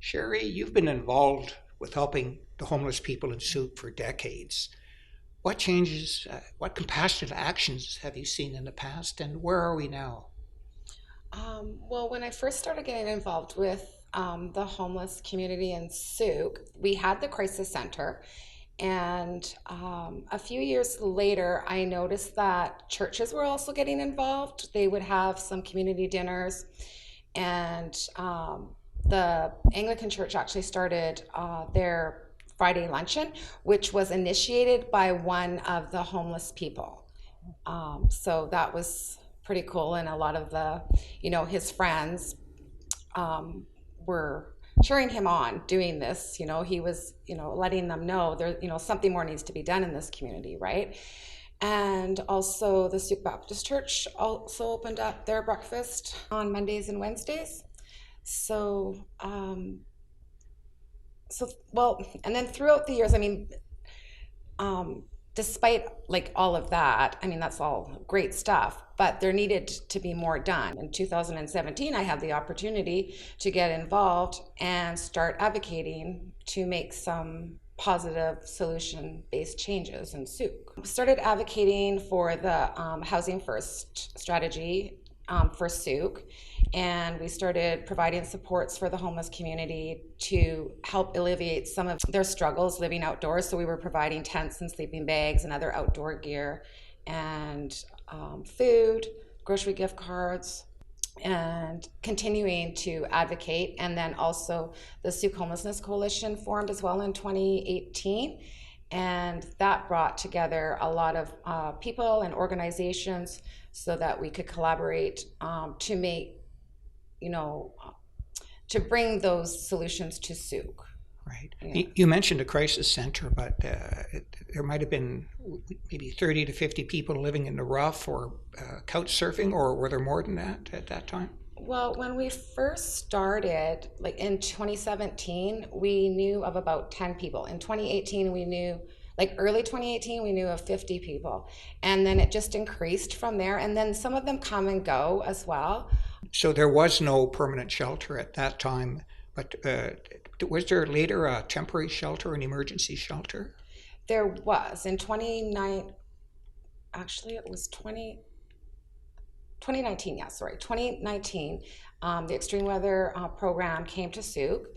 Sherry, you've been involved with helping the homeless people in Sooke for decades. What changes, what compassionate actions have you seen in the past, and where are we now? Well, when I first started getting involved with the homeless community in Sooke, we had the crisis center. And a few years later, I noticed that churches were also getting involved. They would have some community dinners, and the Anglican Church actually started their Friday luncheon, which was initiated by one of the homeless people. So that was pretty cool, and a lot of his friends were cheering him on doing this. He was, letting them know there, something more needs to be done in this community, right? And also the Sooke Baptist Church also opened up their breakfast on Mondays and Wednesdays. So, well, and then throughout the years, despite like all of that, that's all great stuff, but there needed to be more done. In 2017, I had the opportunity to get involved and start advocating to make some positive solution-based changes in Sooke. Started advocating for the Housing First strategy for Sooke, and we started providing supports for the homeless community to help alleviate some of their struggles living outdoors. So we were providing tents and sleeping bags and other outdoor gear, and food, grocery gift cards, and continuing to advocate. And then also the Sooke Homelessness Coalition formed as well in 2018. And that brought together a lot of people and organizations so that we could collaborate to make, to bring those solutions to Sooke. Right. Yeah. You mentioned a crisis center, but there might have been maybe 30 to 50 people living in the rough or couch surfing, or were there more than that at that time? Well, when we first started, like in 2017, we knew of about 10 people. In 2018, we knew, like early 2018, we knew of 50 people. And then it just increased from there. And then some of them come and go as well. So there was no permanent shelter at that time, but was there later a temporary shelter, an emergency shelter? There was. In 2019, actually it was 2019, yeah, sorry, 2019, the extreme weather program came to Sooke,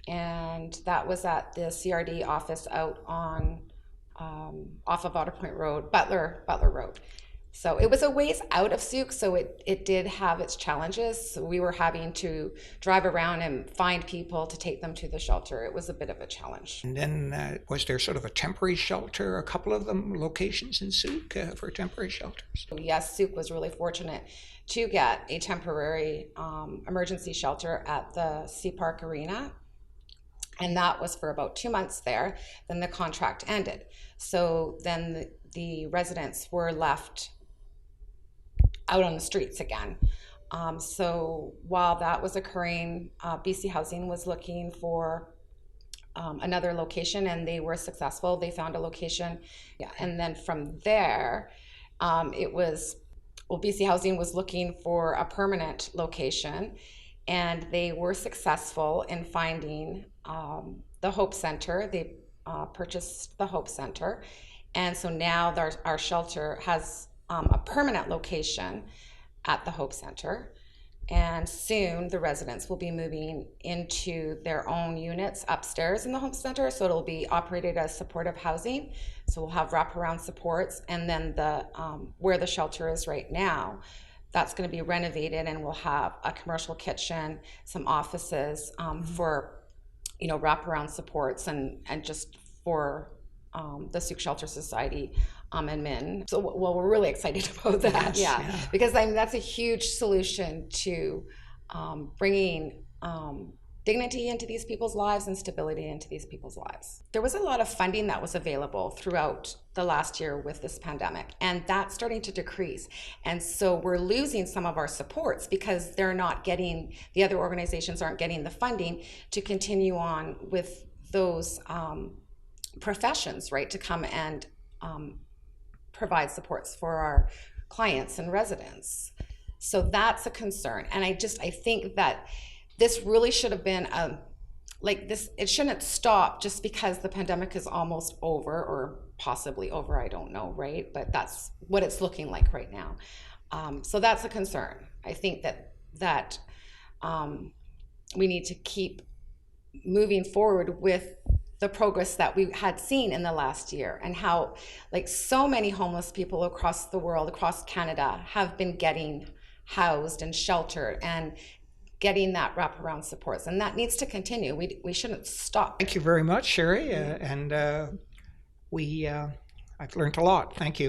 and that was at the CRD office out on off of Otter Point Road, Butler Road. So it was a ways out of Sooke, so it did have its challenges. So we were having to drive around and find people to take them to the shelter. It was a bit of a challenge. And then was there sort of a temporary shelter, a couple of them locations in Sooke for temporary shelters? Yes, Sooke was really fortunate to get a temporary emergency shelter at the Sea Park Arena. And that was for about 2 months there. Then the contract ended. So then the residents were left out on the streets again. So while that was occurring, BC Housing was looking for another location, and they were successful. They found a location. Yeah, and then from there, BC Housing was looking for a permanent location, and they were successful in finding the Hope Center. They purchased the Hope Center. And so now our shelter has a permanent location at the Hope Center. And soon the residents will be moving into their own units upstairs in the Hope Center. So it'll be operated as supportive housing. So we'll have wraparound supports. And then where the shelter is right now, that's going to be renovated, and we'll have a commercial kitchen, some offices for, wraparound supports and just for the Sooke Shelter Society admin. So, well, we're really excited about that. Yes, yeah. Because that's a huge solution to bringing dignity into these people's lives and stability into these people's lives. There was a lot of funding that was available throughout the last year with this pandemic, and that's starting to decrease. And so we're losing some of our supports because the other organizations aren't getting the funding to continue on with those professions, right, to come and provide supports for our clients and residents. So that's a concern. And I think that this really should have been like this, it shouldn't stop just because the pandemic is almost over or possibly over, I don't know, right? But that's what it's looking like right now. So that's a concern. I think that we need to keep moving forward with the progress that we had seen in the last year, and how like so many homeless people across the world, across Canada, have been getting housed and sheltered and getting that wraparound supports, and that needs to continue. We shouldn't stop. Thank you very much, Sherry, and I've learned a lot. Thank you.